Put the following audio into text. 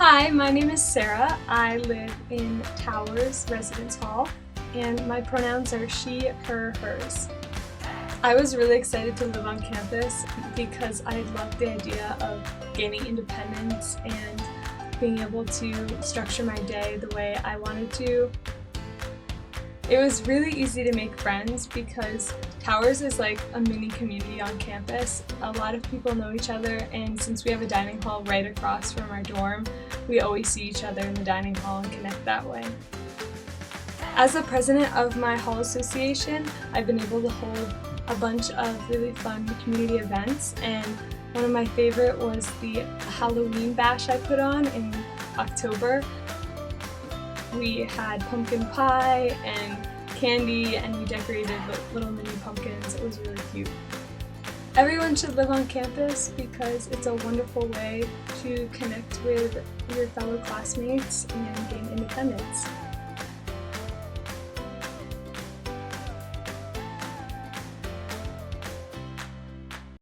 Hi, my name is Sarah. I live in Towers Residence Hall, and my pronouns are she, her, hers. I was really excited to live on campus because I loved the idea of gaining independence and being able to structure my day the way I wanted to. It was really easy to make friends because Towers is like a mini community on campus. A lot of people know each other, and since we have a dining hall right across from our dorm, we always see each other in the dining hall and connect that way. As the president of my hall association, I've been able to hold a bunch of really fun community events, and one of my favorite was the Halloween bash I put on in October. We had pumpkin pie and candy, and we decorated with little mini pumpkins. It was really cute. Everyone should live on campus because it's a wonderful way to connect with your fellow classmates and gain independence.